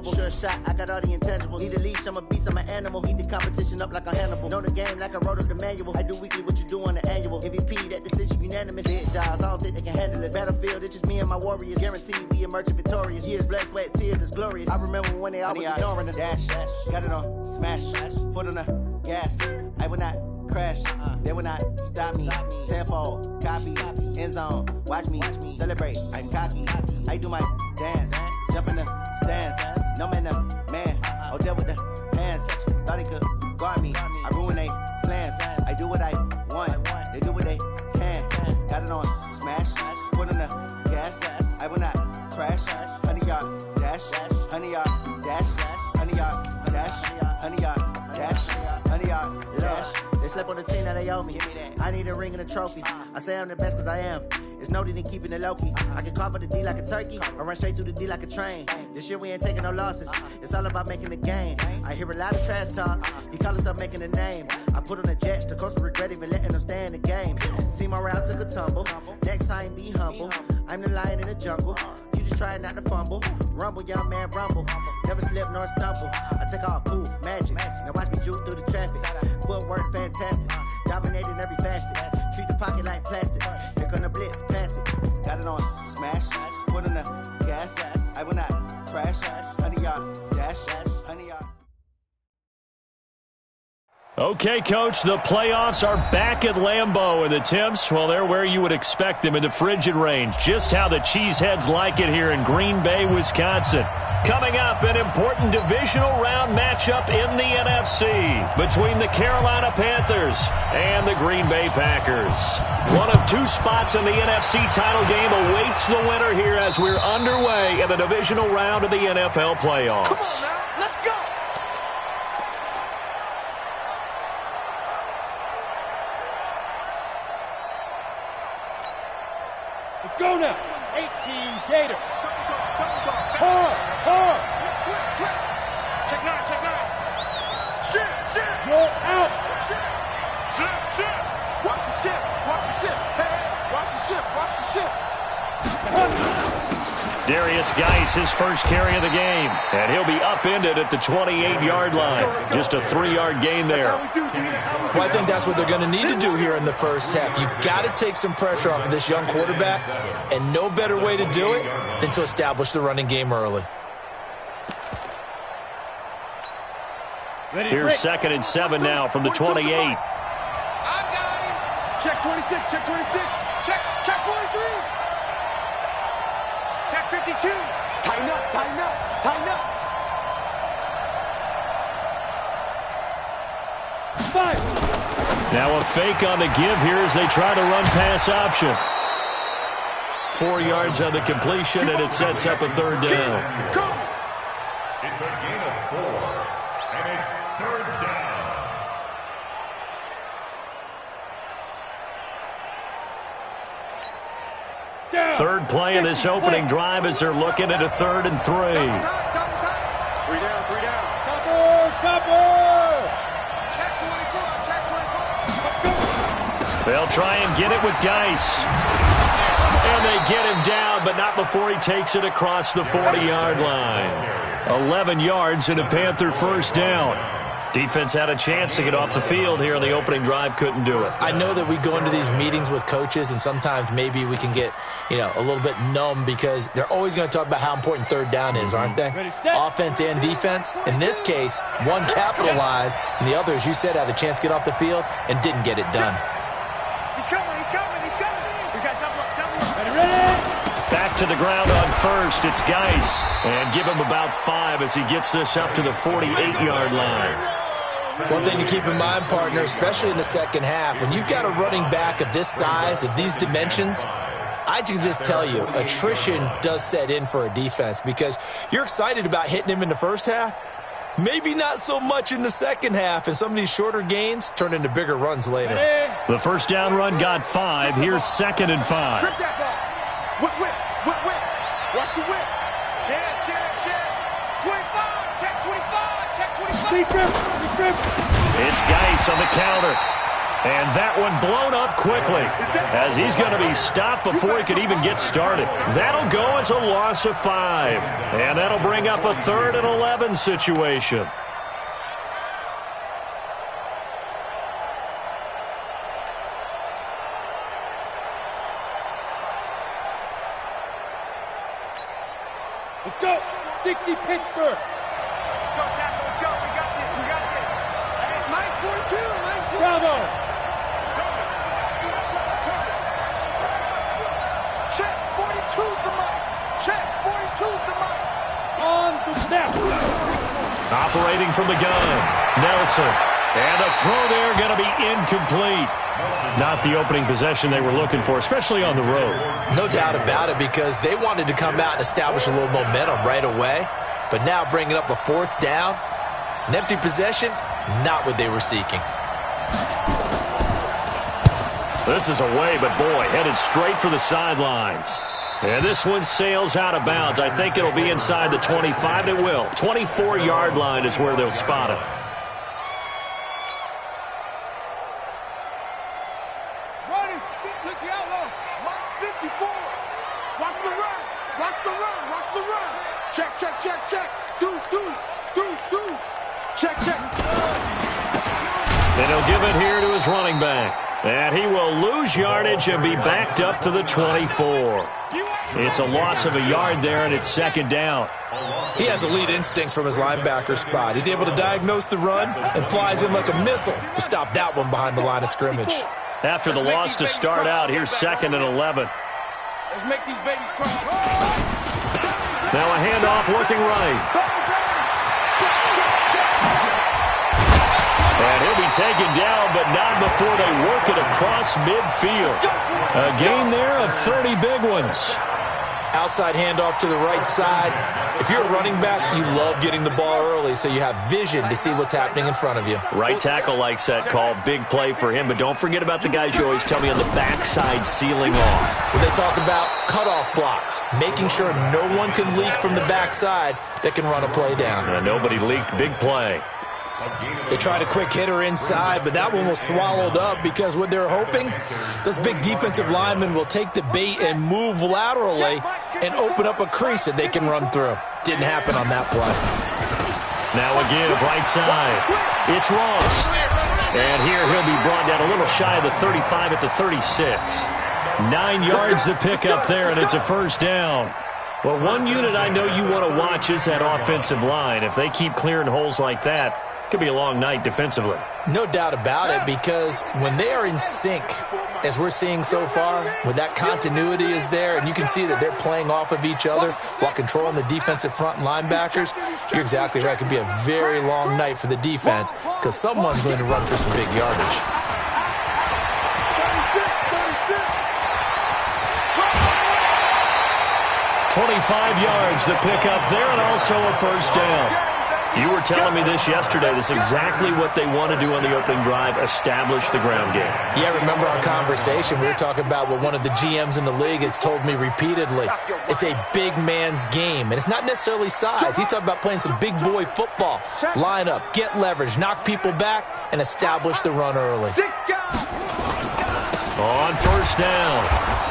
flammable. Sure shot, I got all the intangibles. Need a leash, I'm a beast, I'm an animal. Eat the competition up like a Hannibal. Know the game like I wrote up the manual. I do weekly what you do on the annual. MVP, that decision unanimous. Big jobs, I don't think they can handle it. Battlefield, it's just me and my warriors. Guaranteed we emerging victorious. Years, blood, sweat, tears, it's glorious. I remember when they always ignoring us. Dash, got it on, smash, foot on the gas. I will not crash, they will not stop me. Tenfold, copy, end zone, watch me celebrate. I'm cocky, I do my dance, jump in the stands. No man, the man, oh, there with the hands. Thought he could guard me, I ruin they plans. I do what I want, they do what they can. Got it on, smash, foot on the gas. I will not crash, 100 yard dash, 100 yard dash, 100 yard dash, 100 yard dash, 100 yard dash. They slept on the team that they owe me. I need a ring and a trophy. I say I'm the best cause I am. It's noted in keeping it low-key. I can carve up the D like a turkey or run straight through the D like a train. This year we ain't taking no losses. It's all about making the game. I hear a lot of trash talk. He call himself making a name. I put on the Jets. The coach will regret even letting them stay in the game. Team morale took a tumble. Next time be humble. I'm the lion in the jungle. You just try not to fumble. Rumble, young man, rumble. Never slip nor stumble. I take off, poof, magic. Now watch me juke through the traffic. Footwork fantastic. Dominating every facet. Treat the pocket like plastic. Here come the blitz, pass it. Got it on, smash. Foot on the gas. I will not crash. 100 yard dash. 100 yard. Okay, Coach, the playoffs are back at Lambeau, and the temps, well, they're where you would expect them in the frigid range. Just how the Cheeseheads like it here in Green Bay, Wisconsin. Coming up, an important divisional round matchup in the NFC between the Carolina Panthers and the Green Bay Packers. One of two spots in the NFC title game awaits the winner here as we're underway in the divisional round of the NFL playoffs. Come on now, let's go! Let's go now. 18 Gator. Hard. Switch. Check nine. Shit. You're out. Shit. Watch the ship. Hey, watch the ship. Darius Geis, his first carry of the game, and he'll be upended at the 28-yard line. Just a 3-yard gain there. Well, I think that's what they're going to need to do here in the first half. You've got to take some pressure off of this young quarterback, and no better way to do it than to establish the running game early. Here's 2nd and 7 now from the 28. I got him. Check 26. Check 43. Check 52. Tighten up. Five. Now a fake on the give here as they try to run pass option. 4 yards on the completion, and it sets up a 3rd down. It's a gain of 4, and it's 3rd down. Third play of this opening drive as they're looking at a 3rd and 3. 3 down. Topper. Check 24. They'll try and get it with Geis. And they get him down, but not before he takes it across the 40-yard line. 11 yards and a Panther first down. Defense had a chance to get off the field here in the opening drive, couldn't do it. I know that we go into these meetings with coaches, and sometimes maybe we can get, a little bit numb because they're always going to talk about how important 3rd down is, aren't they? Offense and defense. In this case, one capitalized, and the other, as you said, had a chance to get off the field and didn't get it done. He's coming. We got double up. Back to the ground on first. It's Geis. And give him about 5 as he gets this up to the 48-yard line. One thing to keep in mind, partner, especially in the second half, when you've got a running back of this size, of these dimensions, I can just tell you, attrition does set in for a defense because you're excited about hitting him in the first half. Maybe not so much in the second half, and some of these shorter gains turn into bigger runs later. The first down run got 5. Here's 2nd and 5. Strip that ball. Whip. Watch the whip. Check. 25. Check 25. It's Geis on the counter. And that one blown up quickly as he's going to be stopped before he could even get started. That'll go as a loss of 5. And that'll bring up a 3rd and 11 situation. Let's go. 60 Pittsburgh. Let's go, Tackle. Let's go. We got this. We got this. Hey, nice 42. Nice 42. Bravo. Check. 42's the mic. Check. 42's the mic. On the snap. Operating from the gun, Nelson. And the throw there going to be incomplete. Not the opening possession they were looking for, especially on the road. No doubt about it, because they wanted to come out and establish a little momentum right away. But now bringing up a 4th down, an empty possession, not what they were seeking. This is away, but boy, headed straight for the sidelines. And this one sails out of bounds. I think it'll be inside the 25. It will. 24-yard line is where they'll spot it. Running. Took the outlaw. Mark 54. Watch the run. Watch the run. Watch the run. Check, check, check, check. Deuce, deuce. Deuce, deuce. Check, check. And he'll give it here to his running back. And he will lose yardage and be backed up to the 24. It's a loss of a yard there, and it's 2nd down. He has elite instincts from his linebacker spot. He's able to diagnose the run and flies in like a missile to stop that one behind the line of scrimmage. After the loss to start out, here's 2nd and 11. Let's make these babies cry. Now a handoff looking right. And he'll be taken down, but not before they work it across midfield. A gain there of 30 big ones. Outside handoff to the right side. If you're a running back, you love getting the ball early so you have vision to see what's happening in front of you. Right tackle likes that call. Big play for him, but don't forget about the guys you always tell me on the backside sealing off. When they talk about cutoff blocks, making sure no one can leak from the backside that can run a play down. And nobody leaked. Big play. They tried a quick hitter inside, but that one was swallowed up because what they're hoping, those big defensive linemen will take the bait and move laterally and open up a crease that they can run through. Didn't happen on that play. Now again, right side. It's Ross. And here he'll be brought down a little shy of the 35 at the 36. 9 yards to pick up there, and it's a 1st down. Well, one unit I know you want to watch is that offensive line. If they keep clearing holes like that, could be a long night defensively. No doubt about it, because when they are in sync, as we're seeing so far, when that continuity is there and you can see that they're playing off of each other while controlling the defensive front and linebackers, you're exactly right. It could be a very long night for the defense because someone's going to run for some big yardage. 25 yards to pick up there, and also a 1st down. You were telling me this yesterday. This is exactly what they want to do on the opening drive, establish the ground game. Yeah, remember our conversation? We were talking about what one of the GMs in the league has told me repeatedly. It's a big man's game, and it's not necessarily size. He's talking about playing some big boy football. Line up, get leverage, knock people back, and establish the run early. On 1st down,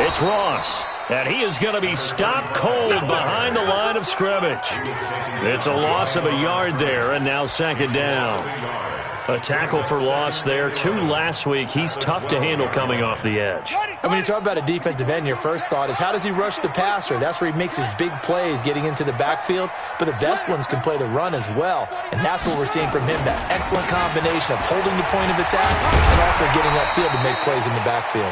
it's Ross. And he is going to be stopped cold behind the line of scrimmage. It's a loss of a yard there, and now 2nd down. A tackle for loss there. 2 last week. He's tough to handle coming off the edge. And when you talk about a defensive end, your first thought is, how does he rush the passer? That's where he makes his big plays getting into the backfield. But the best ones can play the run as well. And that's what we're seeing from him, that excellent combination of holding the point of attack and also getting upfield to make plays in the backfield.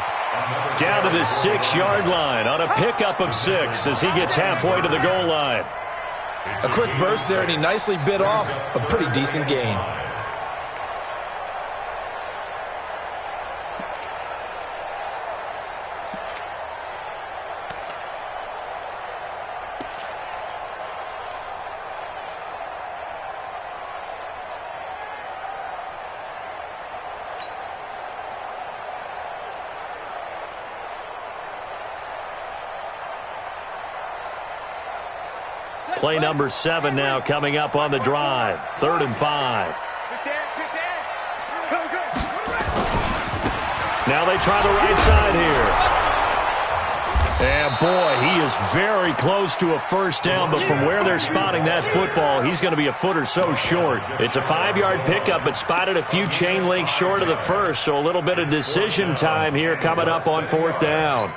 Down to the 6-yard line on a pickup of 6 as he gets halfway to the goal line. A quick burst there, and he nicely bit off a pretty decent gain. Play number 7 now coming up on the drive. 3rd and 5. Now they try the right side here. And, boy, he is very close to a first down, but from where they're spotting that football, he's going to be a foot or so short. It's a 5-yard pickup, but spotted a few chain links short of the first, so a little bit of decision time here coming up on 4th down.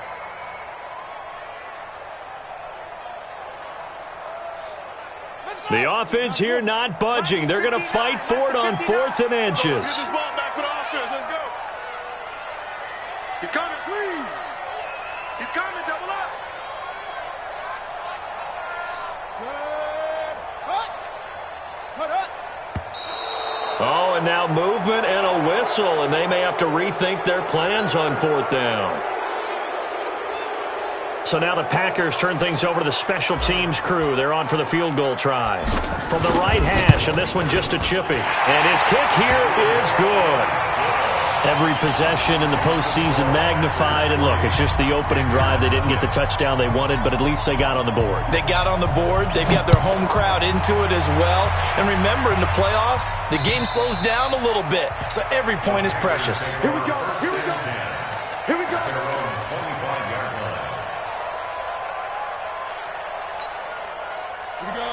The offense here not budging. They're going to fight for it on 4th and inches. Get this ball back for the offense. Let's go. He's coming. Squeeze. He's coming. Double up. Cut up. Oh, and now movement and a whistle, and they may have to rethink their plans on 4th down. So now the Packers turn things over to the special teams crew. They're on for the field goal try. From the right hash, and this one just a chippy. And his kick here is good. Every possession in the postseason magnified. And look, it's just the opening drive. They didn't get the touchdown they wanted, but at least they got on the board. They got on the board. They've got their home crowd into it as well. And remember, in the playoffs, the game slows down a little bit. So every point is precious. Here we go. Here we go. Here we go.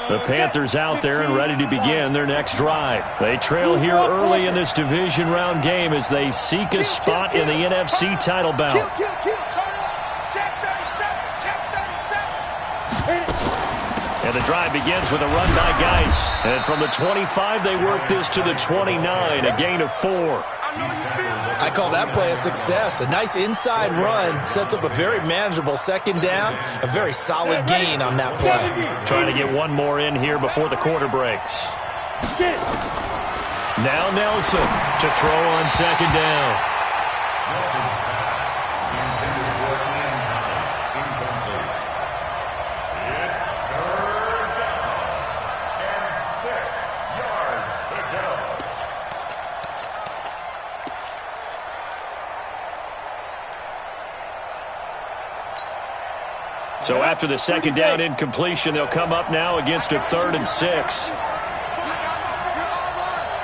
The Panthers out there and ready to begin their next drive. They trail here early in this division round game as they seek a spot in the NFC title bout. Kill. Turn it. Check 37. And the drive begins with a run by Geis. And from the 25, they work this to the 29, a gain of 4. I call that play a success. A nice inside run sets up a very manageable 2nd down. A very solid gain on that play. Trying to get one more in here before the quarter breaks. Now Nelson to throw on 2nd down. So after the 2nd down incompletion, they'll come up now against a 3rd and 6.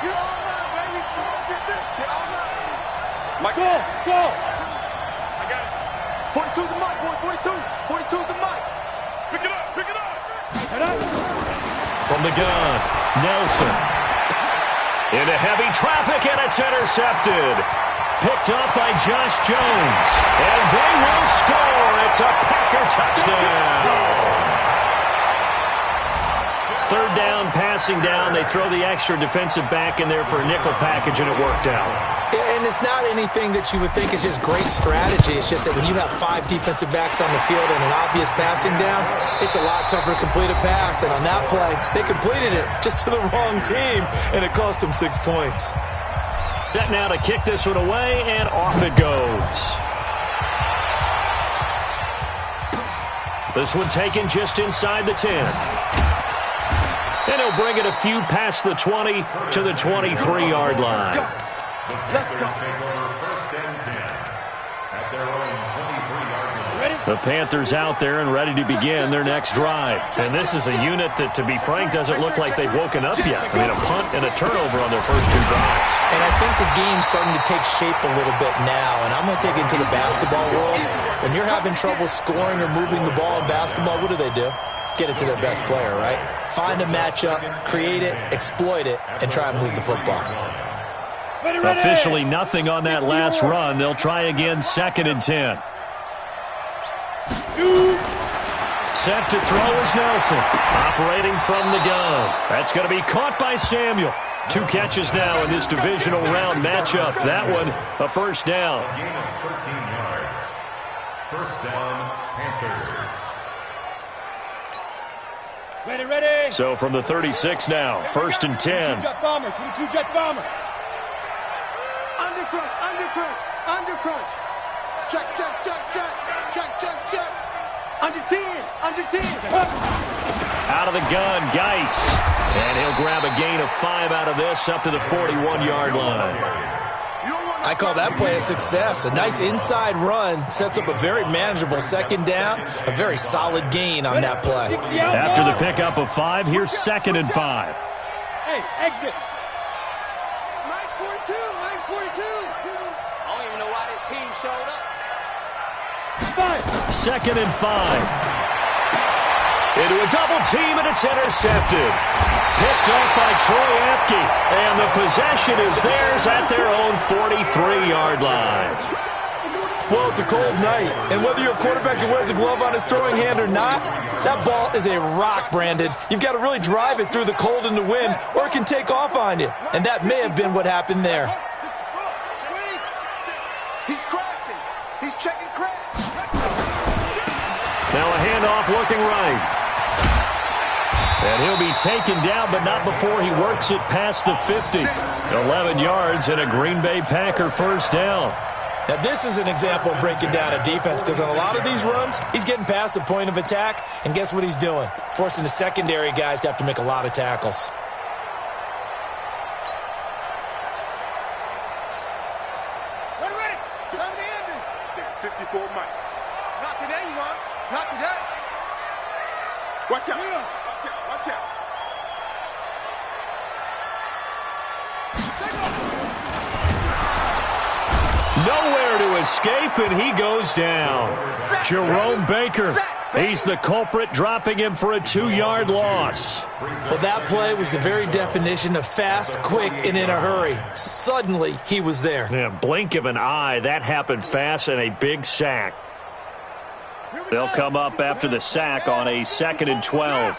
You're all right, baby. Mike, go. I got it. 42 the mic, boy. 42 the mic. Pick it up. Head up. From the gun, Nelson. Into heavy traffic, and it's intercepted. Picked up by Josh Jones. And they will score. It's a Packer touchdown. 3rd down, passing down. They throw the extra defensive back in there for a nickel package, and it worked out. And it's not anything that you would think is just great strategy. It's just that when you have 5 defensive backs on the field and an obvious passing down, it's a lot tougher to complete a pass. And on that play, they completed it just to the wrong team, and it cost them 6 points. Set now to kick this one away, and off it goes. This one taken just inside the 10. And he'll bring it a few past the 20 to the 23-yard line. Let's go. The Panthers out there and ready to begin their next drive. And this is a unit that, to be frank, doesn't look like they've woken up yet. I mean, a punt and a turnover on their first 2 drives. And I think the game's starting to take shape a little bit now. And I'm going to take it into the basketball world. When you're having trouble scoring or moving the ball in basketball, what do? Get it to their best player, right? Find a matchup, create it, exploit it, and try and move the football. Officially nothing on that last run. They'll try again, 2nd and 10. Set to throw is Nelson. Operating from the gun. That's going to be caught by Samuel. 2 catches now in this divisional round matchup. That one, a 1st down. A gain of 13 yards. 1st down, Panthers. Ready. So from the 36 now, 1st and 10. 22 jet bomber. Under crunch. Check. Under 10. Out of the gun, Geis. And he'll grab a gain of 5 out of this up to the 41-yard line. I call that play a success. A nice inside run sets up a very manageable 2nd down. A very solid gain on that play. After the pickup of 5, here's 2nd and 5. Hey, exit. Nice 42. you know why this team showed up. 2nd and 5. Into a double team, and it's intercepted. Picked off by Troy Apke, and the possession is theirs at their own 43-yard line. Well, it's a cold night, and whether you're a quarterback who wears a glove on his throwing hand or not, that ball is a rock, Brandon. You've got to really drive it through the cold and the wind, or it can take off on you, and that may have been what happened there. He's crashing. He's checking crash. Now a handoff looking right. And he'll be taken down, but not before he works it past the 50. 11 yards and a Green Bay Packer first down. Now, this is an example of breaking down a defense, because on a lot of these runs, he's getting past the point of attack, and guess what he's doing? Forcing the secondary guys to have to make a lot of tackles. Ready. Time to end it. 54 Mike. Not today, you want. Not today. Watch out. Watch out. Nowhere to escape, and he goes down. Jerome Baker, he's the culprit, dropping him for a 2-yard loss. Well, that play was the very definition of fast, quick, and in a hurry. Suddenly, he was there. Yeah, blink of an eye, that happened fast, and a big sack. They'll come up after the sack on a 2nd and 12.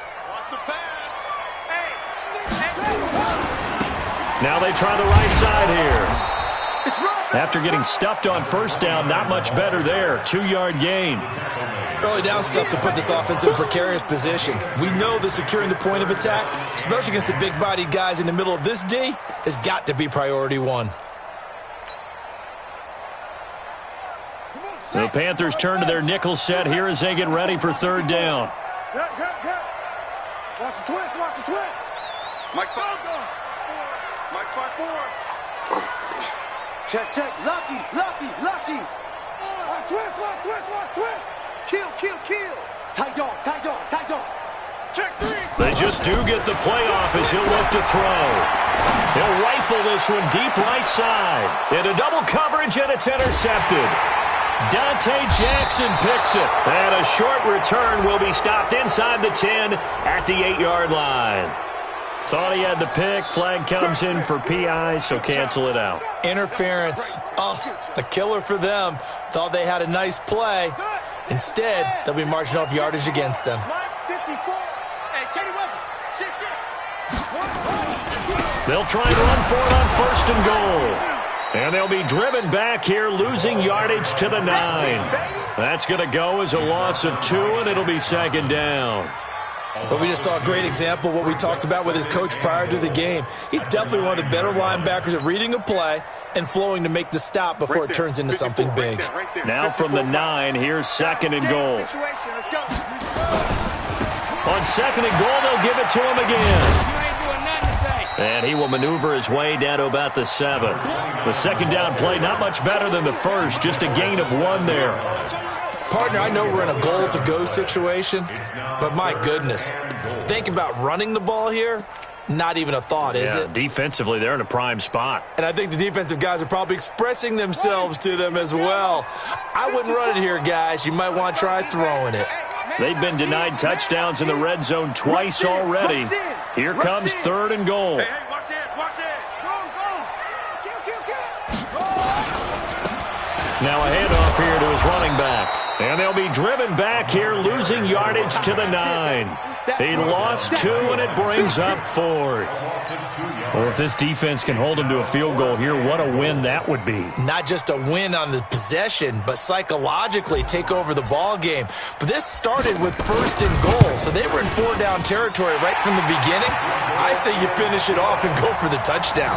Now they try the right side here. After getting stuffed on first down, not much better there. 2-yard gain. Early down stuff to put this offense in a precarious position. We know that securing the point of attack, especially against the big-bodied guys in the middle of this D, has got to be priority one. The Panthers turn to their nickel set here as they get ready for 3rd down. Watch the twist. Mike 5-4. Check. Lucky. Watch twist. Kill. Tight dog. Check 3. They just do get the playoff as he'll look to throw. He'll rifle this one deep right side. Into double coverage, and it's intercepted. Dante Jackson picks it. And a short return will be stopped inside the 10 at the 8-yard line. Thought he had the pick. Flag comes in for PI, so cancel it out. Interference. Oh, a killer for them. Thought they had a nice play. Instead, they'll be marching off yardage against them. They'll try and run for it on 1st and goal. And they'll be driven back here, losing yardage to the 9. That's going to go as a loss of 2, and it'll be 2nd down. But we just saw a great example of what we talked about with his coach prior to the game. He's definitely one of the better linebackers at reading a play and flowing to make the stop before it turns into something big. Now from the 9, here's 2nd and goal. On 2nd and goal, they'll give it to him again. And he will maneuver his way down to about the 7. The 2nd down play, not much better than the first, just a gain of 1 there. Partner, I know we're in a goal-to-go situation, but my goodness, think about running the ball here. Not even a thought, is it? Defensively, they're in a prime spot. And I think the defensive guys are probably expressing themselves to them as well. I wouldn't run it here, guys. You might want to try throwing it. They've been denied touchdowns in the red zone twice already. Here comes 3rd and goal. Watch it. Go. Now a handoff here to his running back. And they'll be driven back here, losing yardage to the 9. He lost 2, and it brings up 4th. Well, if this defense can hold him to a field goal here, what a win that would be. Not just a win on the possession, but psychologically take over the ball game. But this started with 1st and goal, so they were in 4-down territory right from the beginning. I say you finish it off and go for the touchdown.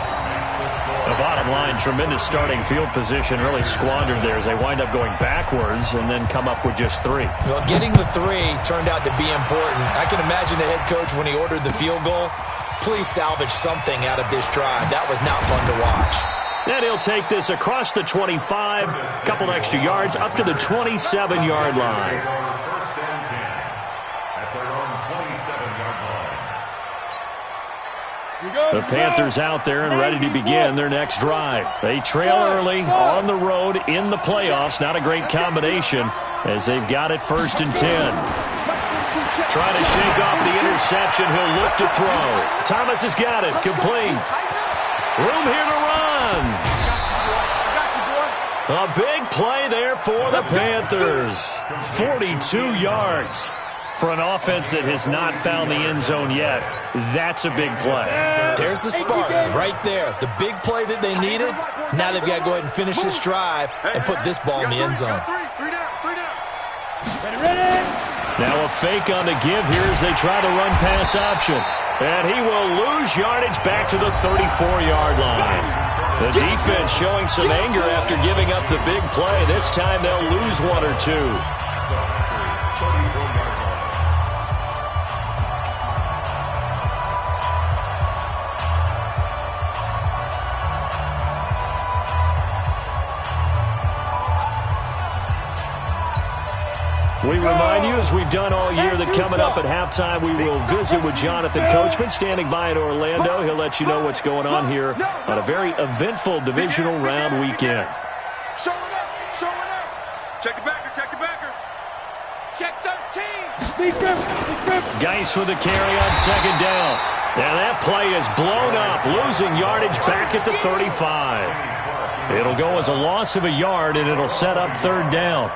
The bottom line, tremendous starting field position, really squandered there as they wind up going backwards and then come up with just 3. Well, getting the 3 turned out to be important. I can imagine the head coach when he ordered the field goal. Please salvage something out of this drive. That was not fun to watch. Then he'll take this across the 25, a couple extra yards, up to the 27-yard line. First and 10 at their own 27-yard line. The Panthers out there and ready to begin their next drive. They trail early on the road in the playoffs. Not a great combination as they've got it 1st and 10. Trying to shake off the interception. He'll look to throw. Thomas has got it. Complete. Room here to run. A big play there for the Panthers. 42 yards. For an offense that has not found the end zone yet, that's a big play. There's the spark right there. The big play that they needed. Now they've got to go ahead and finish this drive and put this ball in the end zone. Now a fake on the give here as they try the run pass option. And he will lose yardage back to the 34-yard line. The defense showing some anger after giving up the big play. This time they'll lose 1 or 2. We remind you, as we've done all year, that coming up at halftime, we will visit with Jonathan Coachman, standing by in Orlando. He'll let you know what's going on here on a very eventful divisional round weekend. Showing up, showing up. Check the backer, check the backer. Check 13. Geis with the carry on 2nd down. And that play is blown up, losing yardage back at the 35. It'll go as a loss of a yard, and it'll set up 3rd down.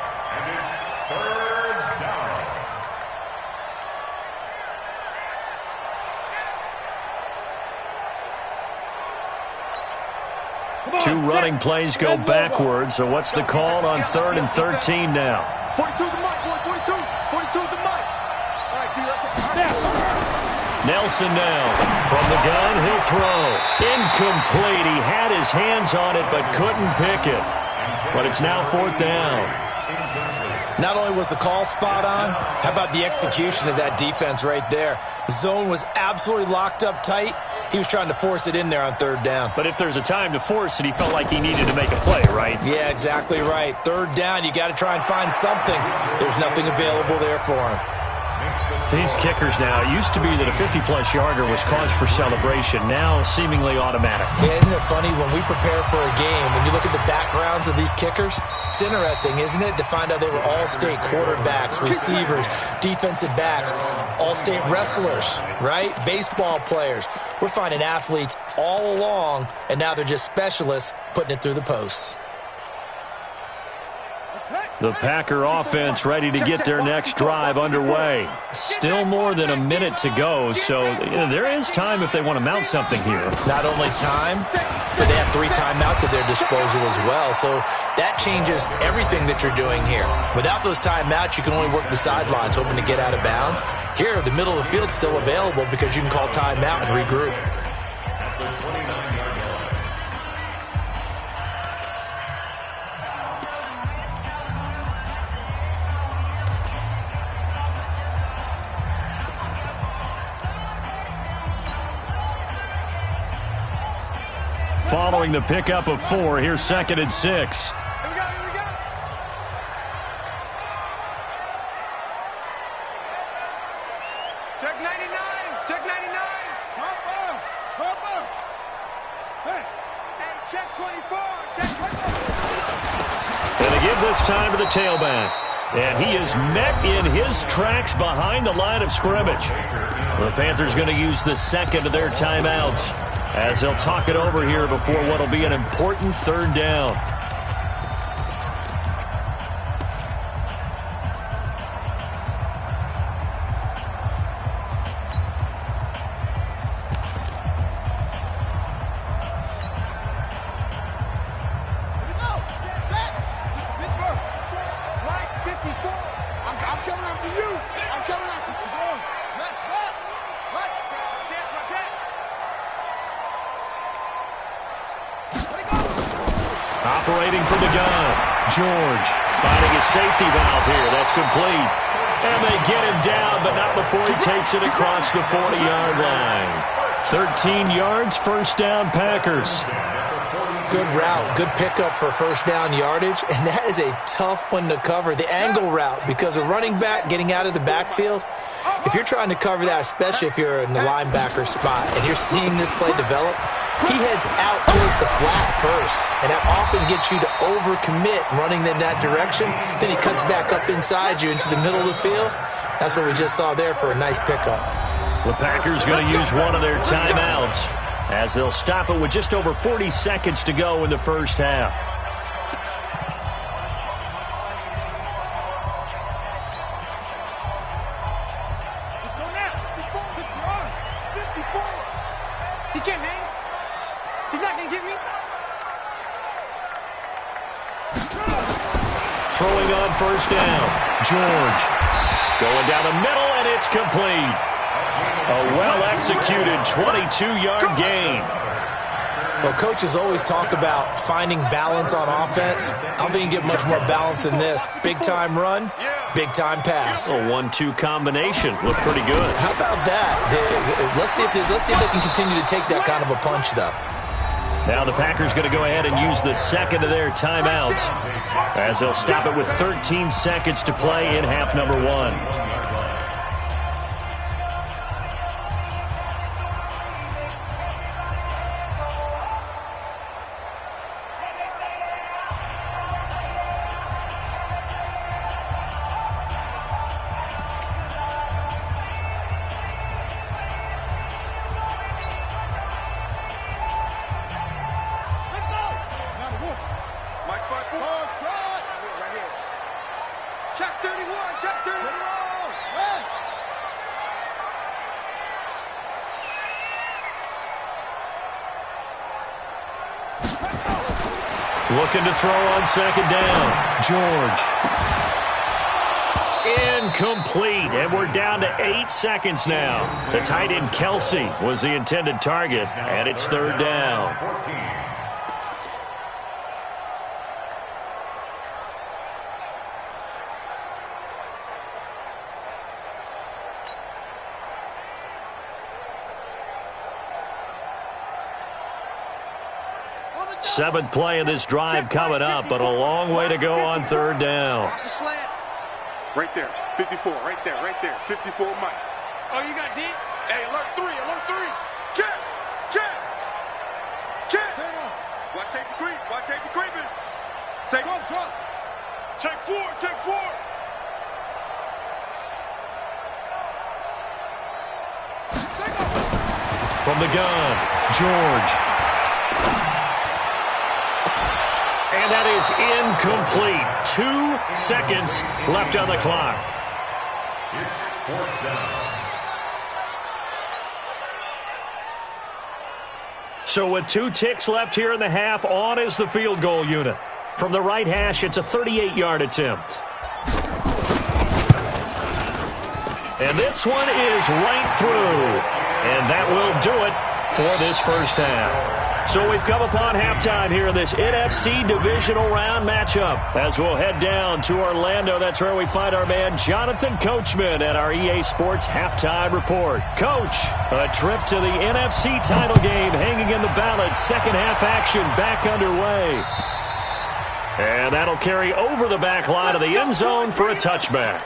Two running plays go backwards, so what's the call on 3rd and 13 now? 42 the mic, boy, 42. 42 the mic. All right, T, let's Nelson now. From the gun, he'll throw. Incomplete. He had his hands on it, but couldn't pick it. But it's now 4th down. Not only was the call spot on, how about the execution of that defense right there? The zone was absolutely locked up tight. He was trying to force it in there on 3rd down. But if there's a time to force it, he felt like he needed to make a play, right? Yeah, exactly right. 3rd down, you got to try and find something. There's nothing available there for him. These kickers now, it used to be that a 50-plus yarder was cause for celebration. Now, seemingly automatic. Yeah, isn't it funny when we prepare for a game, when you look at the backgrounds of these kickers, it's interesting, isn't it, to find out they were all-state quarterbacks, receivers, defensive backs, all-state wrestlers, right? Baseball players. We're finding athletes all along, and now they're just specialists putting it through the posts. The Packer offense ready to get their next drive underway. Still more than a minute to go, so there is time if they want to mount something here. Not only time, but they have 3 timeouts at their disposal as well, so that changes everything that you're doing here. Without those timeouts, you can only work the sidelines, hoping to get out of bounds. Here, the middle of the field's still available because you can call timeout and regroup. Following the pickup of 4, here's 2nd and 6. Here we go, here we go. Check 99, check 99. Harper. Hey, check 24, check 24. And they give this time to the tailback. And he is met in his tracks behind the line of scrimmage. The Panthers going to use the 2nd of their timeouts as they'll talk it over here before what will be an important 3rd down. Operating from the gun. George finding a safety valve here. That's complete. And they get him down, but not before he takes it across the 40-yard line. 13 yards, 1st down, Packers. Good route, good pickup for 1st down yardage, and that is a tough one to cover. The angle route, because a running back getting out of the backfield, if you're trying to cover that, especially if you're in the linebacker spot and you're seeing this play develop, he heads out towards the flat first, and that often gets you to overcommit running in that direction. Then he cuts back up inside you into the middle of the field. That's what we just saw there for a nice pickup. The Packers going to use one of their timeouts as they'll stop it with just over 40 seconds to go in the first half. Let's go now. 54. He can't hang. He's not going to get me. Throwing on first down. George going down the middle, and it's complete. A well-executed 22-yard gain. Well, coaches always talk about finding balance on offense. I don't think you get much more balance than this. Big-time run, big-time pass. A 1-2 combination. Looked pretty good. How about that? Let's see if they can continue to take that kind of a punch, though. Now the Packers going to go ahead and use the second of their timeouts as they'll stop it with 13 seconds to play in half number 1. Looking to throw on second down. George. Incomplete. And we're down to 8 seconds now. The tight end Kelsey was the intended target, and it's third down. Seventh play of this drive coming up, but a long way to go on third down. Right there, 54, right there, 54, Mike. Oh, you got D? Hey, alert 3. Check. Watch safety creeping. Check 4. From the gun, George. And that is incomplete. 2 seconds left on the clock. It's fourth down. So with 2 ticks left here in the half, on is the field goal unit. From the right hash, it's a 38-yard attempt. And this one is right through. And that will do it for this first half. So we've come upon halftime here in this NFC divisional round matchup. As we'll head down to Orlando, that's where we find our man Jonathan Coachman at our EA Sports Halftime Report. Coach, a trip to the NFC title game hanging in the balance. Second half action back underway. And that'll carry over the back line of the end zone for a touchback.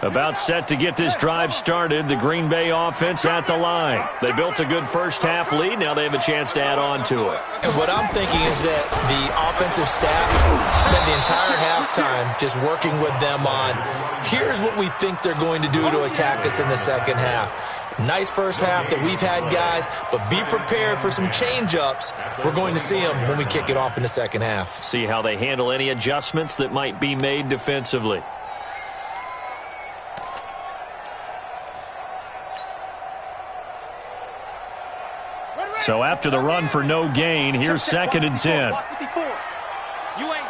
About set to get this drive started, the Green Bay offense at the line. They built a good first half lead. Now they have a chance to add on to it. And what I'm thinking is that the offensive staff spent the entire halftime just working with them on, here's what we think they're going to do to attack us in the second half. Nice first half that we've had, guys, but be prepared for some change-ups. We're going to see them when we kick it off in the second half. See how they handle any adjustments that might be made defensively. So after the run for no gain, here's second and 10. You ain't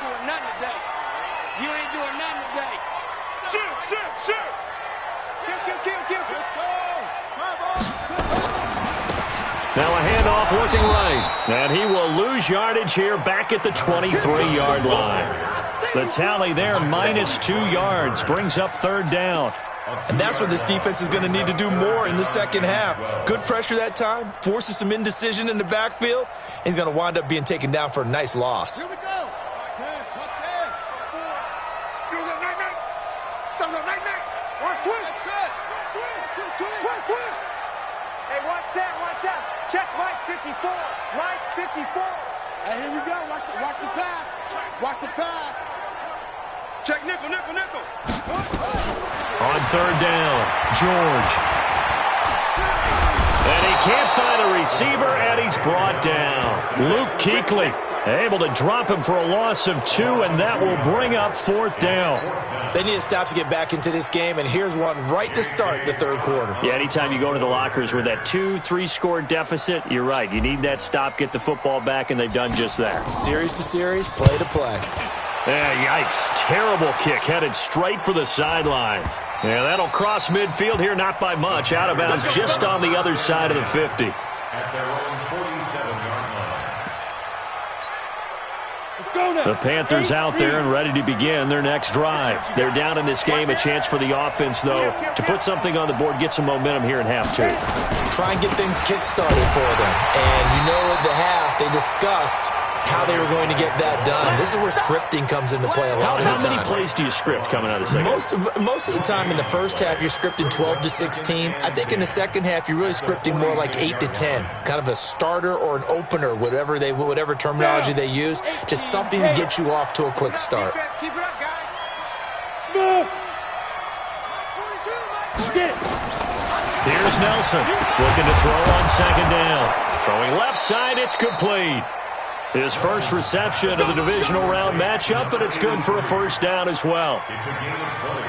doing nothing today. Shoot. Kill. Now a handoff looking right. And he will lose yardage here back at the 23-yard line. The tally there, -2 yards, brings up third down. And that's what this defense is going to need to do more in the second half. Good pressure that time, forces some indecision in the backfield. He's going to wind up being taken down for a nice loss. Here we go. 10, touchdown. 4. You got night-night. Some got night-night. Watch twist. Twist. Hey, watch that. Check Mike 54. Mike 54. Hey, here we go. Watch the pass. Watch the pass. Check nickel. On third down, George. And he can't find a receiver, and he's brought down. Luke Kuechly able to drop him for a loss of 2, and that will bring up fourth down. They need to stop to get back into this game, and here's one right to start the third quarter. Yeah, anytime you go to the lockers with that 2-3 score deficit, you're right. You need that stop, get the football back, and they've done just that. Series to series, play to play. Yeah, yikes. Terrible kick headed straight for the sidelines. Yeah, that'll cross midfield here, not by much. Out of bounds just on the other side of the 50. At their own 47-yard line. Let's go now. The Panthers out there and ready to begin their next drive. They're down in this game. A chance for the offense, though, to put something on the board, get some momentum here in half 2. Try and get things kick-started for them. And you know at the half, they discussed how they were going to get that done. This is where scripting comes into play a lot of the time. How many plays do you script coming out of the second? Most of the time in the first half, you're scripting 12 to 16. I think in the second half, you're really scripting more like 8 to 10. Kind of a starter or an opener, whatever terminology they use. Just something to get you off to a quick start. Keep it up, guys. Smooth. Here's Nelson looking to throw on second down. Throwing left side, it's complete. His first reception of the divisional round matchup, but it's good for a first down as well. It's a gain of 20.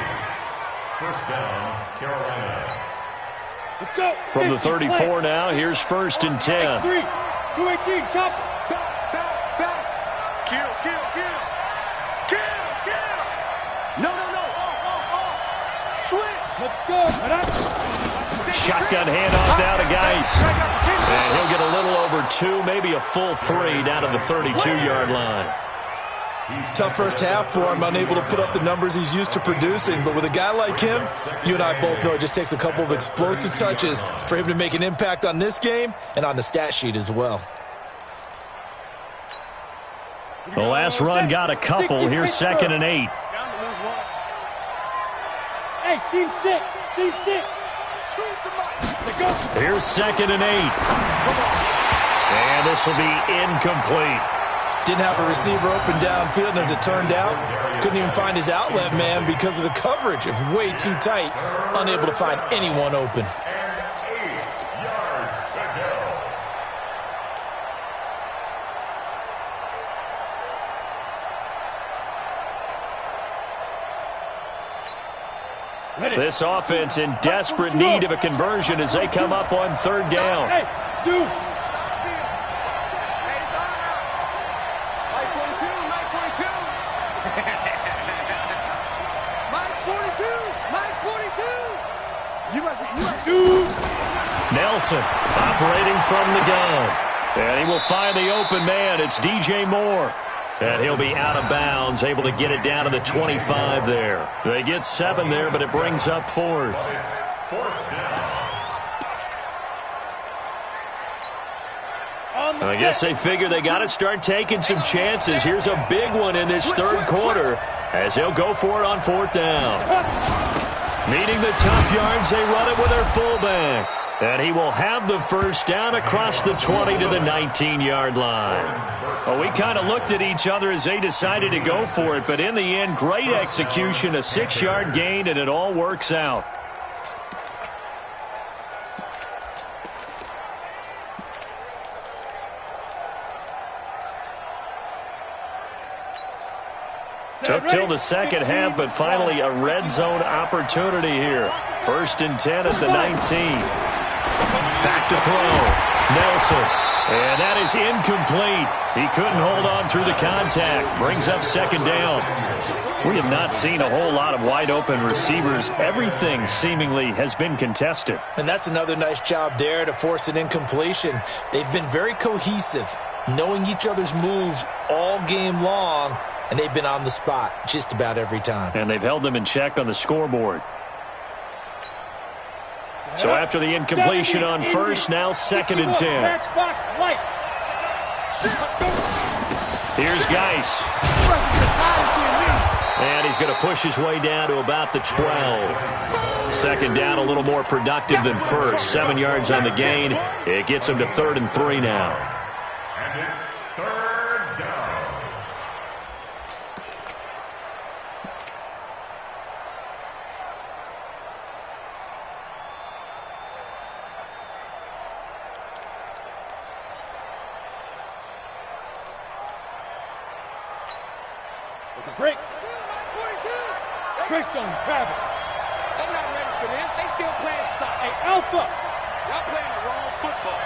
First down, Carolina. Let's go. From the 34 now, here's first and 10. 3, 218, chop. Back. Kill. No. Switch. Let's go. Shotgun handoff down to Geis. And he'll get a little over 2, maybe a full 3 down to the 32-yard line. Tough first half for him, unable to put up the numbers he's used to producing. But with a guy like him, you and I both know it just takes a couple of explosive touches for him to make an impact on this game and on the stat sheet as well. The last run got a couple. Here's second and 8. Hey, seam 6. Here's second and 8. And this will be incomplete. Didn't have a receiver open downfield, and as it turned out, couldn't even find his outlet man because of the coverage. It was way too tight, unable to find anyone open. And 8 yards to go. This offense in desperate need of a conversion as they come up on third down. Hey, dude. Nelson operating from the gun. And he will find the open man. It's DJ Moore. And he'll be out of bounds, able to get it down to the 25 there. They get 7 there, but it brings up fourth. I guess they figure they got to start taking some chances. Here's a big one in this third quarter as he'll go for it on fourth down. Meeting the tough yards, they run it with their fullback. And he will have the first down across the 20 to the 19-yard line. Well, we kind of looked at each other as they decided to go for it, but in the end, great execution, a 6-yard gain, and it all works out. Took till the second half, but finally a red zone opportunity here. First and 10 at the 19. Back to throw. Nelson. And that is incomplete. He couldn't hold on through the contact. Brings up second down. We have not seen a whole lot of wide-open receivers. Everything seemingly has been contested. And that's another nice job there to force an incompletion. They've been very cohesive, knowing each other's moves all game long, and they've been on the spot just about every time. And they've held them in check on the scoreboard. So after the incompletion on first, now 2nd and 10. Here's Geis. And he's going to push his way down to about the 12. Second down, a little more productive than first. 7 yards on the gain. It gets him to 3rd and 3 now. And it's 3rd down. Break. Breaks on travel. They're not ready for this. They still playing soft. Hey, Alpha. Y'all playing the wrong football.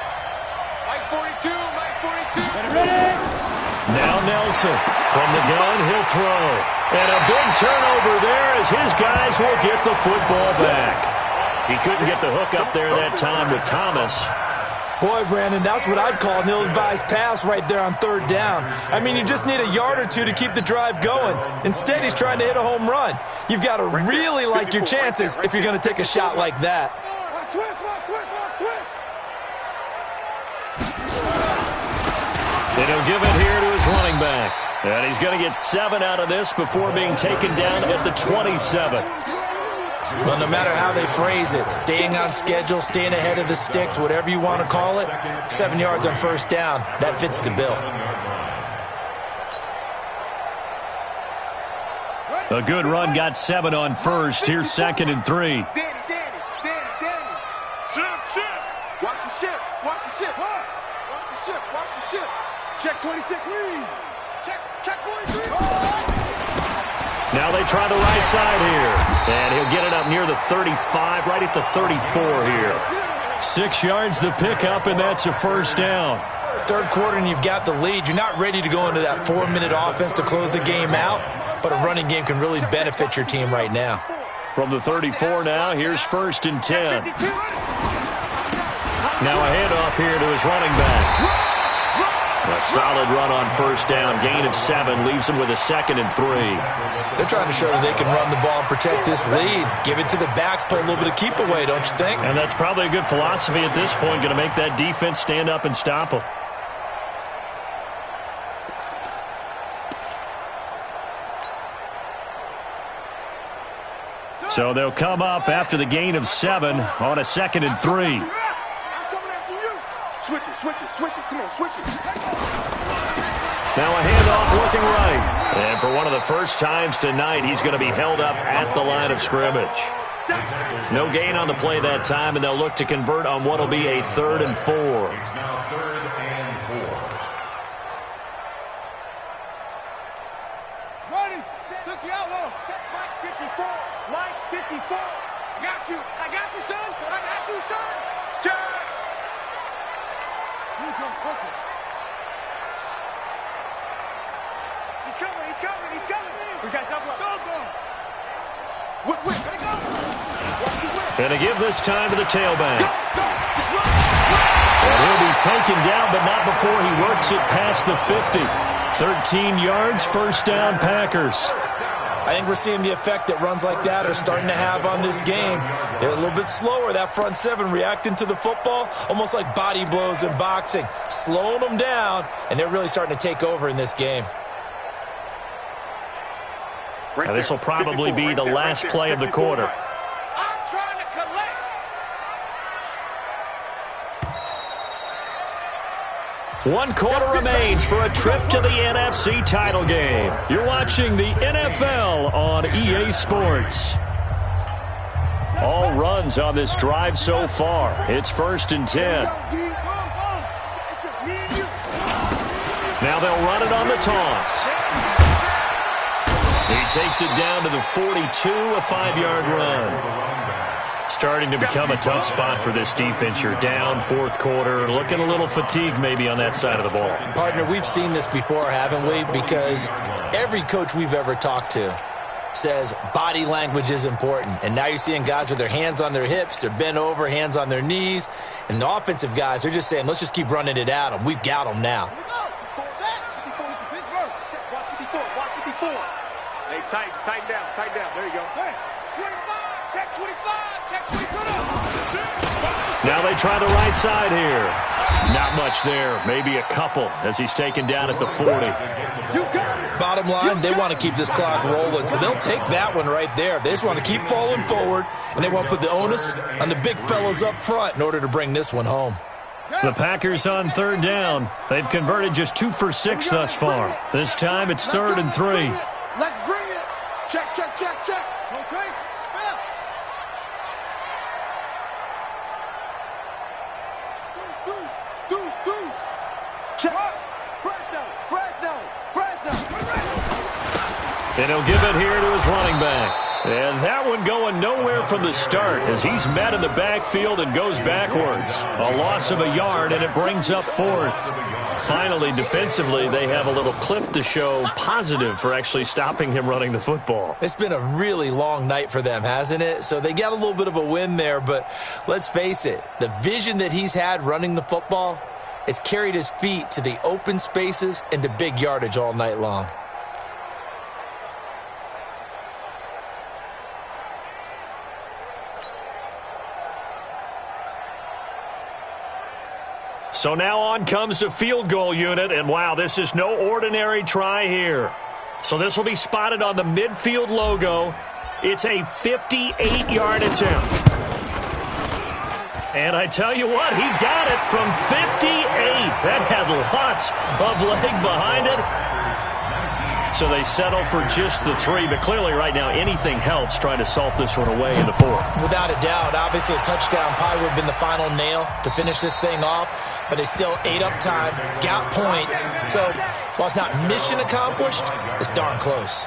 Mike 42, Mike 42. Ready? Now Nelson from the gun, he'll throw. And a big turnover there as his guys will get the football back. He couldn't get the hook up there that time with Thomas. Boy, Brandon, that's what I'd call an ill-advised pass right there on 3rd down. I mean, you just need a yard or two to keep the drive going. Instead, he's trying to hit a home run. You've got to really like your chances if you're going to take a shot like that. And he'll give it here to his running back. And he's going to get 7 out of this before being taken down at the 27. Well, no matter how they phrase it, staying on schedule, staying ahead of the sticks, whatever you want to call it, 7 yards on first down, that fits the bill. A good run got 7 on first. Here's 2nd and 3. Danny. Shift. Watch the ship. Watch the ship. Watch the ship. Check 26. Check 43. Now they try the right side here. And he'll get it up near the 35, right at the 34 here. 6 yards the pickup, and that's a first down. 3rd quarter and you've got the lead. You're not ready to go into that 4-minute offense to close the game out, but a running game can really benefit your team right now. From the 34 now, here's 1st and 10. Now a handoff here to his running back. A solid run on first down. Gain of 7 leaves him with a 2nd and 3. They're trying to show that they can run the ball and protect this lead. Give it to the backs, play a little bit of keep away, don't you think? And that's probably a good philosophy at this point. Going to make that defense stand up and stop them. So they'll come up after the gain of 7 on a 2nd and 3. Switch it. Come on, switch it. Now a handoff looking right. And for one of the first times tonight, he's going to be held up at the line of scrimmage. No gain on the play that time, and they'll look to convert on what will be a 3rd and 4. It's now 3rd and 4. Ready. 60 outlaw. Check Mike 54. Mike 54. I got you, son. Check. He's coming. We got double up. Go. Whip, let it go. Watch the whip. And to give this time to the tailback. Go. Just run. And he'll be taken down, but not before he works it past the 50. 13 yards, first down, Packers. I think we're seeing the effect that runs like that are starting to have on this game. They're a little bit slower, that front 7, reacting to the football, almost like body blows in boxing, slowing them down, and they're really starting to take over in this game. Now, this will probably be the last play of the quarter. I'm trying to collect. One quarter remains for a trip to the NFC title game. You're watching the NFL on EA Sports. All runs on this drive so far. It's 1st and 10. Now they'll run it on the toss. He takes it down to the 42, a 5-yard run. Starting to become a tough spot for this defense. You're down 4th quarter, looking a little fatigued maybe on that side of the ball. Partner, we've seen this before, haven't we? Because every coach we've ever talked to says body language is important. And now you're seeing guys with their hands on their hips, they're bent over, hands on their knees. And the offensive guys, they're just saying, let's just keep running it at them. We've got them now. Hey, tighten down. There you go. Hey, 25, check 25, check 25. Now they try the right side here. Not much there. Maybe a couple as he's taken down at the 40. Bottom line, they want to keep this clock rolling, so they'll take that one right there. They just want to keep falling forward, and they want to put the onus on the big fellas up front in order to bring this one home. The Packers on third down. They've converted just 2 for 6 thus far. This time it's 3rd and 3. Let's bring it. Check, check, check, check. No trade. Spell. Deuce. Check. Fresno. And he'll give it here to his running back. And that one going nowhere from the start as he's met in the backfield and goes backwards. A loss of a yard, and it brings up 4th. Finally, defensively, they have a little clip to show positive for actually stopping him running the football. It's been a really long night for them, hasn't it? So they got a little bit of a win there, but let's face it, the vision that he's had running the football has carried his feet to the open spaces and to big yardage all night long. So now on comes the field goal unit, and wow, this is no ordinary try here. So this will be spotted on the midfield logo. It's a 58-yard attempt. And I tell you what, he got it from 58. That had lots of leg behind it. So they settle for just the 3, but clearly right now anything helps trying to salt this one away in the 4th. Without a doubt, obviously a touchdown probably would have been the final nail to finish this thing off, but they still ate up time, got points. So while it's not mission accomplished, it's darn close.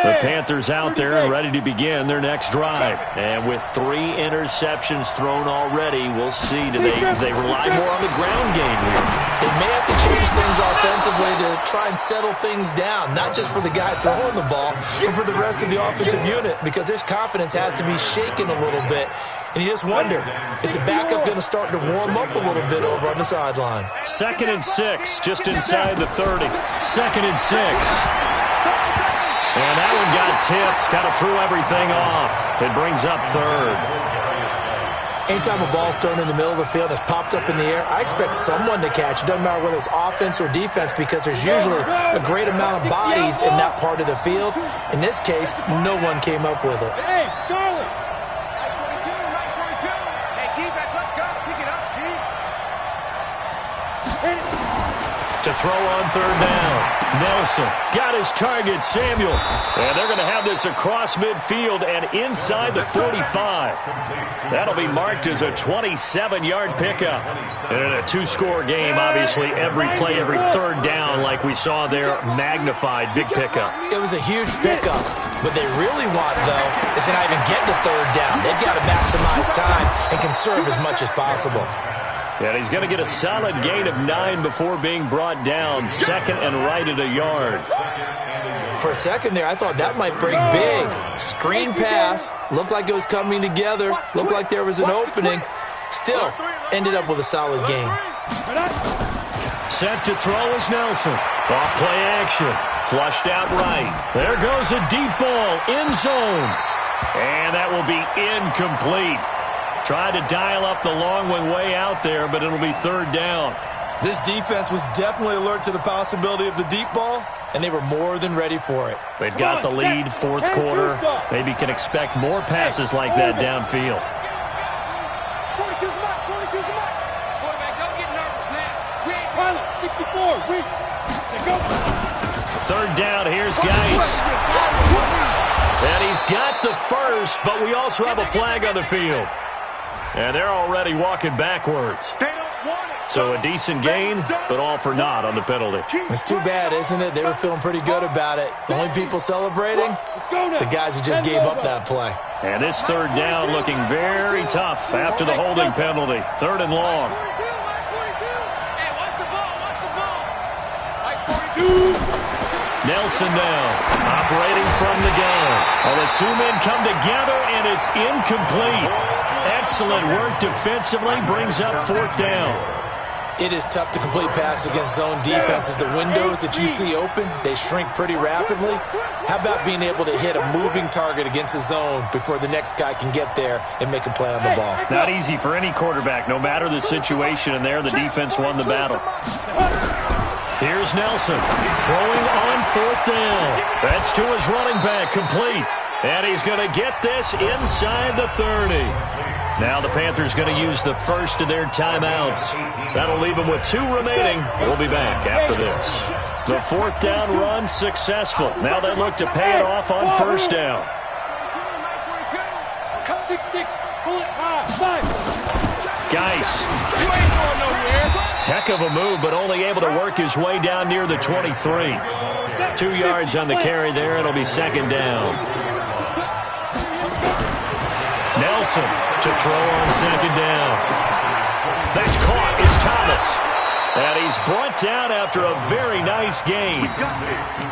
The Panthers out there and ready to begin their next drive. And with 3 interceptions thrown already, we'll see. Do they rely more on the ground game here? They may have to change things offensively to try and settle things down, not just for the guy throwing the ball, but for the rest of the offensive unit, because his confidence has to be shaken a little bit. And you just wonder, is the backup going to start to warm up a little bit over on the sideline? 2nd and 6, just inside the 30. 2nd and 6. And that one got tipped, kind of threw everything off. It brings up 3rd. Anytime a ball's thrown in the middle of the field, it's popped up in the air, I expect someone to catch it. Doesn't matter whether it's offense or defense, because there's usually a great amount of bodies in that part of the field. In this case, no one came up with it. Hey, Charlie. Hey, defense, let's go. Pick it up, D. To throw on 3rd down. Nelson got his target, Samuel. And they're going to have this across midfield and inside the 45. That'll be marked as a 27-yard pickup. And in a 2-score game, obviously, every play, every 3rd down, like we saw there, magnified, big pickup. It was a huge pickup. What they really want, though, is to not even get the 3rd down. They've got to maximize time and conserve as much as possible. And he's going to get a solid gain of 9 before being brought down. 2nd and right at a yard. For a second there, I thought that might break big. Screen pass. Looked like it was coming together. Looked like there was an opening. Still, ended up with a solid gain. Set to throw is Nelson. Off play action. Flushed out right. There goes a deep ball. End zone. And that will be incomplete. Tried to dial up the long one way out there, but it'll be 3rd down. This defense was definitely alert to the possibility of the deep ball, and they were more than ready for it. They've got the lead, 4th quarter. Maybe can expect more passes like that downfield. 42's mark. Quarterback, don't get nervous, man. We ain't pilot. 64. We. Go. 3rd down, here's Geis. And he's got the first, but we also have a flag on the field. And they're already walking backwards. So a decent gain, but all for naught on the penalty. It's too bad, isn't it? They were feeling pretty good about it. The only people celebrating, the guys who just gave up that play. And this 3rd down looking very tough after the holding penalty. 3rd and long. Hey, watch the ball. 42. Nelson now, operating from the gun. Well, the 2 men come together, and it's incomplete. Excellent work defensively, brings up 4th down. It is tough to complete passes against zone defenses. The windows that you see open, they shrink pretty rapidly. How about being able to hit a moving target against a zone before the next guy can get there and make a play on the ball? Not easy for any quarterback, no matter the situation, and there the defense won the battle. Here's Nelson throwing on 4th down. That's to his running back, complete. And he's going to get this inside the 30. Now the Panthers going to use the first of their timeouts. That'll leave them with 2 remaining. We'll be back after this. The 4th down run successful. Now they look to pay it off on 1st down. Geis. Heck of a move, but only able to work his way down near the 23. 2 yards on the carry there. It'll be 2nd down. Nelson to throw on 2nd down. That's caught. It's Thomas. And he's brought down after a very nice gain.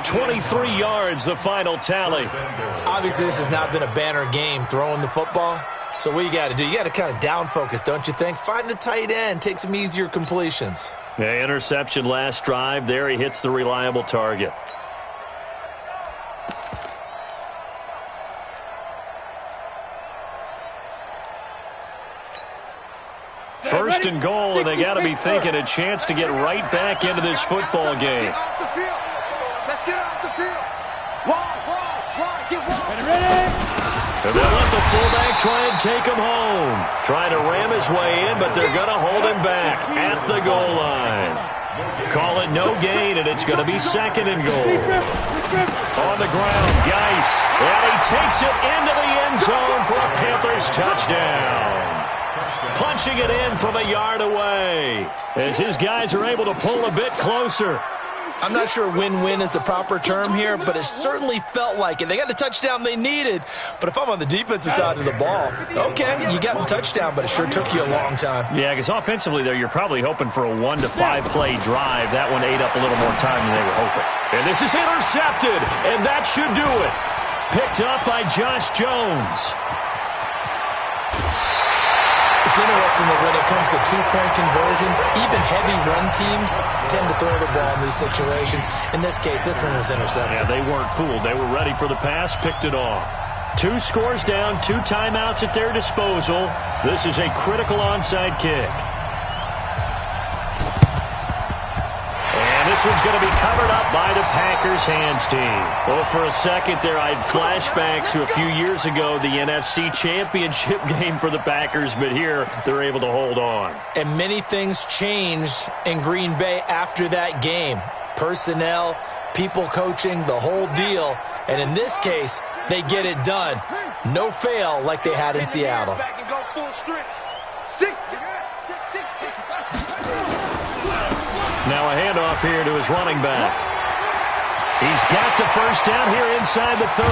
23 yards, the final tally. Obviously, this has not been a banner game throwing the football. So what you got to do, you got to kind of down focus, don't you think? Find the tight end, take some easier completions. Yeah, interception last drive. There he hits the reliable target. First and goal, and they got to be thinking a chance to get right back into this football game. Let's get off the field. Wide, get wide. And they'll let the fullback try and take him home. Trying to ram his way in, but they're going to hold him back at the goal line. Call it no gain, and it's going to be 2nd and goal. On the ground, Geis. And he takes it into the end zone for a Panthers touchdown. Punching it in from a yard away as his guys are able to pull a bit closer. I'm not sure win-win is the proper term here, but it certainly felt like it. They got the touchdown they needed, but if I'm on the defensive side of the ball, okay, you got the touchdown, but it sure took you a long time. Yeah, because offensively, there, you're probably hoping for a 1 to 5 play drive. That one ate up a little more time than they were hoping. And this is intercepted, and that should do it. Picked up by Josh Jones. It's interesting that when it comes to 2-point conversions, even heavy run teams tend to throw the ball in these situations. In this case, this one was intercepted. Yeah, they weren't fooled. They were ready for the pass, picked it off. 2 scores down, 2 timeouts at their disposal. This is a critical onside kick. This one's going to be covered up by the Packers hands team. Well, for a second there, I had flashbacks to a few years ago, the NFC Championship game for the Packers, but here they're able to hold on. And many things changed in Green Bay after that game. Personnel, people coaching, the whole deal. And in this case, they get it done. No fail like they had in Seattle. Now a handoff here to his running back. He's got the first down here inside the 30.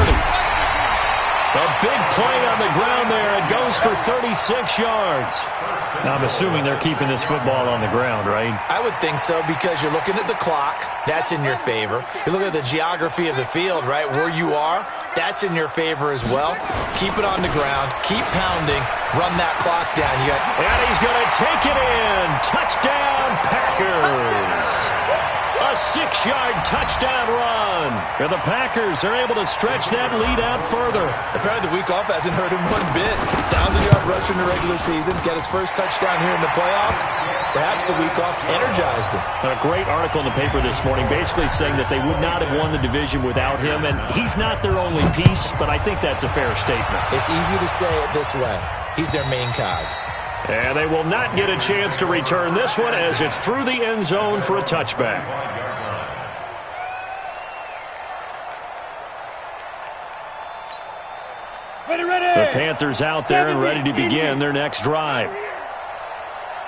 A big play on the ground there. It goes for 36 yards. Now, I'm assuming they're keeping this football on the ground, right? I would think so, because you're looking at the clock. That's in your favor. You look at the geography of the field, right? Where you are, that's in your favor as well. Keep it on the ground. Keep pounding. Run that clock down. And he's going to take it in. Touchdown, Packers. A 6-yard touchdown run. And the Packers are able to stretch that lead out further. Apparently the week off hasn't hurt him one bit. 1,000-yard rush in the regular season. Get his first touchdown here in the playoffs. Perhaps the week off energized him. A great article in the paper this morning basically saying that they would not have won the division without him. And he's not their only piece, but I think that's a fair statement. It's easy to say it this way. He's their main cog. And they will not get a chance to return this one as it's through the end zone for a touchback. The Panthers out there and ready to begin their next drive.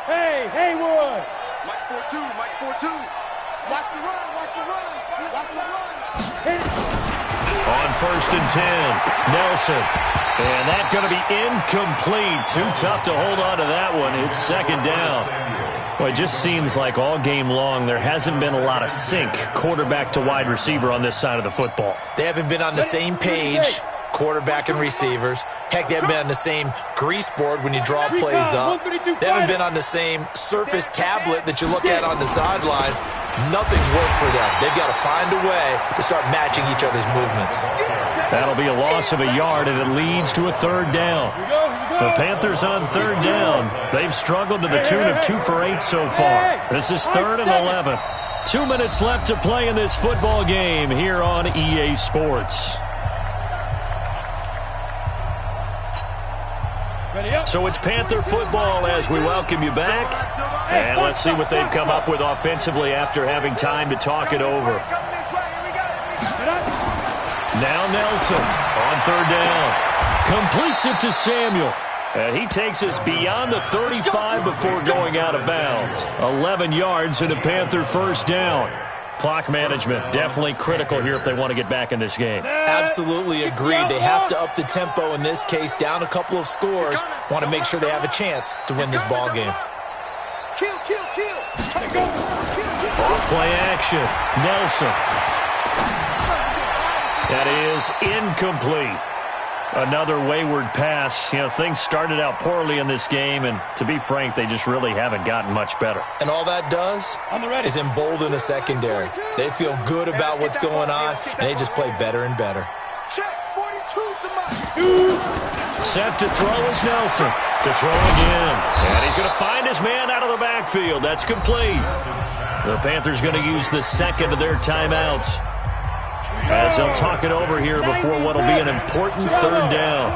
Hey, Haywood. Mike 4-2, Mike 4-2. Watch the run, watch the run, watch the run. On 1st and 10, Nelson. And that's going to be incomplete. Too tough to hold on to that one. It's 2nd down. Well, it just seems like all game long there hasn't been a lot of sync quarterback to wide receiver on this side of the football. They haven't been on the same page. quarterback and receivers. Heck, they haven't been on the same grease board when you draw plays up. They haven't been on the same Surface tablet that you look at on the sidelines. Nothing's worked for them. They've got to find a way to start matching each other's movements. That'll be a loss of a yard, and it leads to a third down. The Panthers on third down. They've struggled to the tune of 2 for 8 so far. This is 3rd and 11. 2 minutes left to play in this football game here on EA Sports. So it's Panther football as we welcome you back. And let's see what they've come up with offensively after having time to talk it over. Now Nelson on third down. Completes it to Samuel. And he takes us beyond the 35 before going out of bounds. 11 yards and a Panther first down. Clock management definitely critical here if they want to get back in this game. Absolutely agreed. They have to up the tempo in this case, down a couple of scores. Want to make sure they have a chance to win this ball game. Off play action. Nelson. That is incomplete. Another wayward pass. You know, things started out poorly in this game, and to be frank, they just really haven't gotten much better. And all that does is embolden the secondary. They feel good about what's going on, and they just play better and better. Set to throw is Nelson. To throw again. And he's going to find his man out of the backfield. That's complete. The Panthers going to use the second of their timeouts, as they'll talk it over here before what will be an important third down.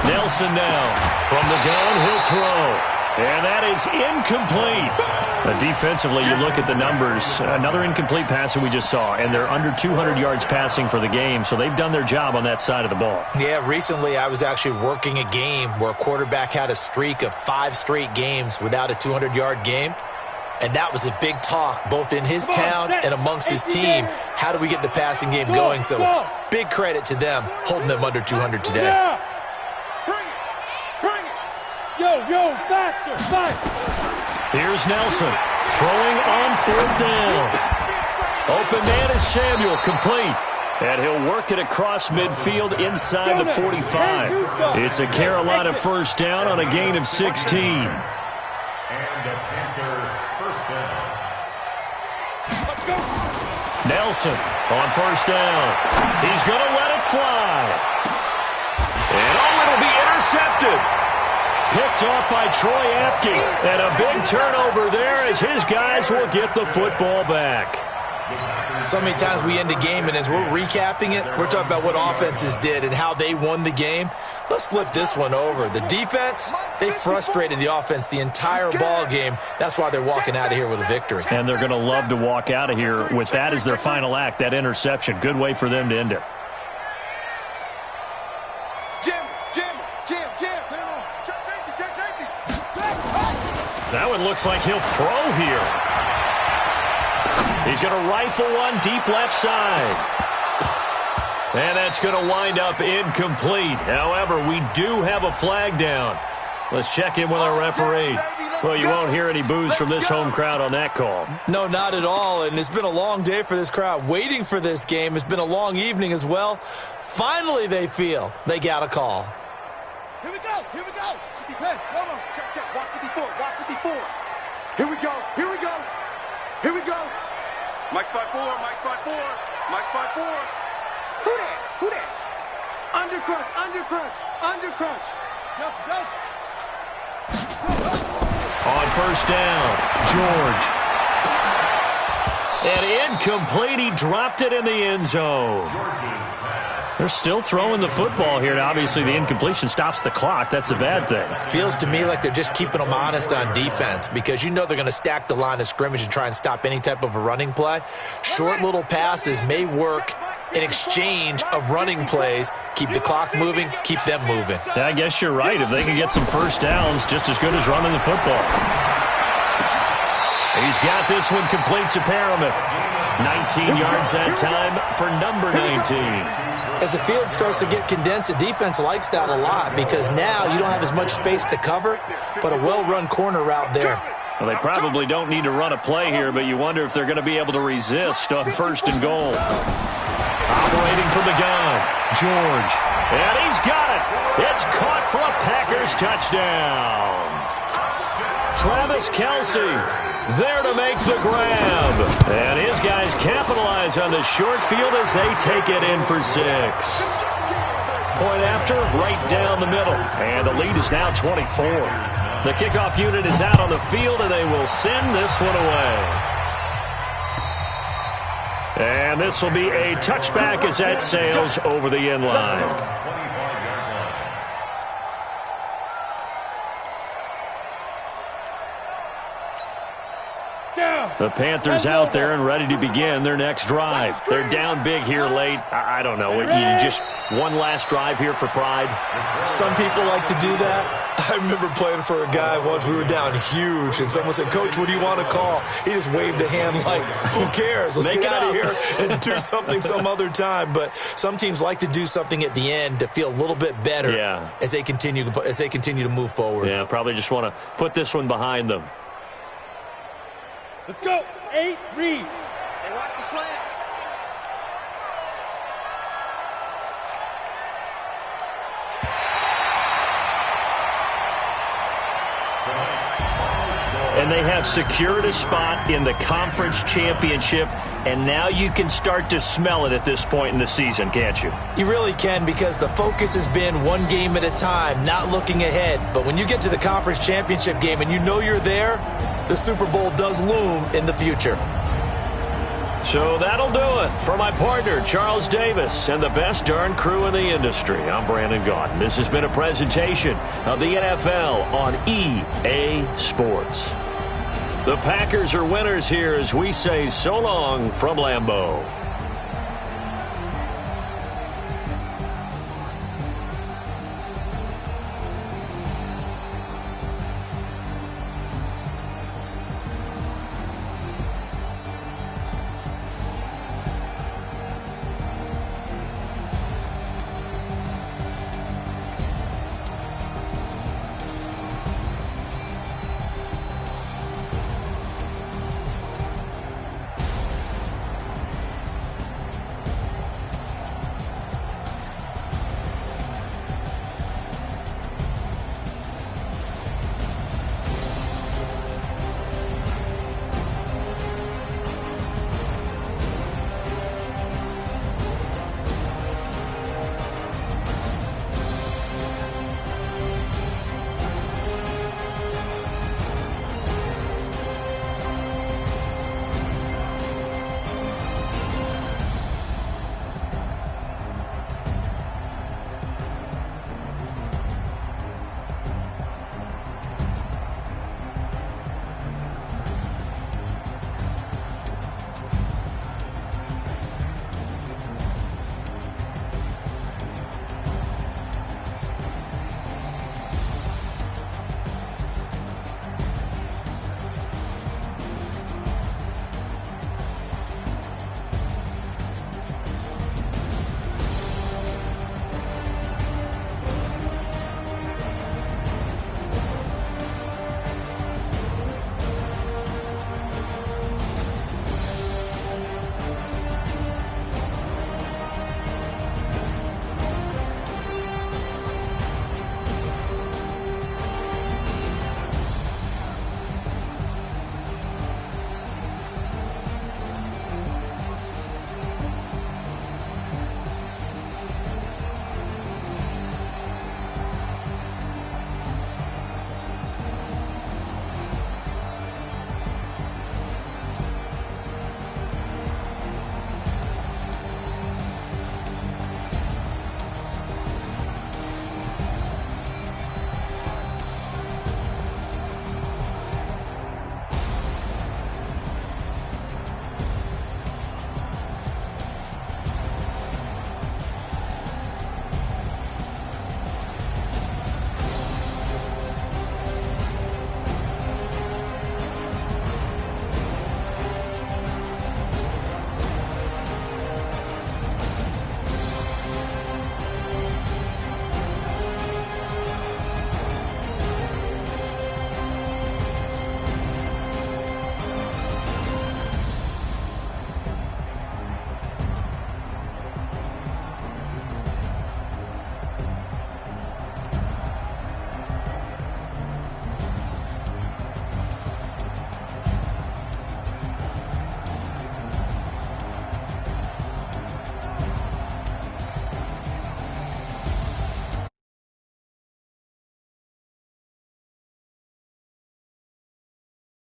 Nelson now. From the gun, he'll throw. And that is incomplete. Defensively, you look at the numbers. Another incomplete pass that we just saw, and they're under 200 yards passing for the game, so they've done their job on that side of the ball. Yeah, recently I was actually working a game where a quarterback had a streak of 5 straight games without a 200-yard game. And that was a big talk, both in his town and amongst his team. How do we get the passing game going? So big credit to them, holding them under 200 today. Yo, faster, faster. Here's Nelson, throwing on fourth down. Open man is Samuel, complete. And he'll work it across midfield inside the 45. It's a Carolina first down on a gain of 16. And a Panther first down. Nelson on first down. He's going to let it fly. And it'll be intercepted. Picked off by Troy Apke. And a big turnover there as his guys will get the football back. So many times we end a game, and as we're recapping it, we're talking about what offenses did and how they won the game. Let's flip this one over. The defense, they frustrated the offense the entire ball game. That's why they're walking out of here with a victory. And they're going to love to walk out of here with that as their final act, that interception. Good way for them to end it. That one looks like he'll throw here. He's going to rifle one deep left side. And that's going to wind up incomplete. However, we do have a flag down. Let's check in with our referee. Well, you won't hear any boos from this home crowd on that call. No, not at all. And it's been a long day for this crowd waiting for this game. It's been a long evening as well. Finally, they feel they got a call. Here we go. Hey, no. Check. Watch 54. Here we go. Mike 5-4. Who that? Undercrunch. Delta. On first down, George. And incomplete. He dropped it in the end zone. They're still throwing the football here. Now, obviously, the incompletion stops the clock. That's a bad thing. Feels to me like they're just keeping them honest on defense because you know they're going to stack the line of scrimmage and try and stop any type of a running play. Short little passes may work in exchange of running plays. Keep the clock moving, keep them moving. Yeah, I guess you're right. If they can get some first downs, just as good as running the football. He's got this one complete to Perriman. 19 yards that time for number 19. As the field starts to get condensed, the defense likes that a lot because now you don't have as much space to cover, but a well-run corner route there. Well, they probably don't need to run a play here, but you wonder if they're going to be able to resist on 1st and goal. Operating from the gun, George. And he's got it. It's caught for a Packers touchdown. Travis Kelce there to make the grab. And his guys capitalize on the short field as they take it in for 6. Point after, right down the middle. And the lead is now 24. The kickoff unit is out on the field, and they will send this one away. And this will be a touchback as that sails over the end line. The Panthers out there and ready to begin their next drive. They're down big here late. I don't know. You just one last drive here for pride? Some people like to do that. I remember playing for a guy once. We were down huge, and someone said, "Coach, what do you want to call?" He just waved a hand like, who cares? Let's get out of here and do something some other time. But some teams like to do something at the end to feel a little bit better as they continue to move forward. Yeah, probably just want to put this one behind them. Let's go. 8, read. Hey, watch the slant. And they have secured a spot in the conference championship, and now you can start to smell it at this point in the season, can't you? You really can, because the focus has been one game at a time, not looking ahead. But when you get to the conference championship game and you know you're there, the Super Bowl does loom in the future. So that'll do it. For my partner, Charles Davis, and the best darn crew in the industry, I'm Brandon Gaudin. This has been a presentation of the NFL on EA Sports. The Packers are winners here as we say so long from Lambeau.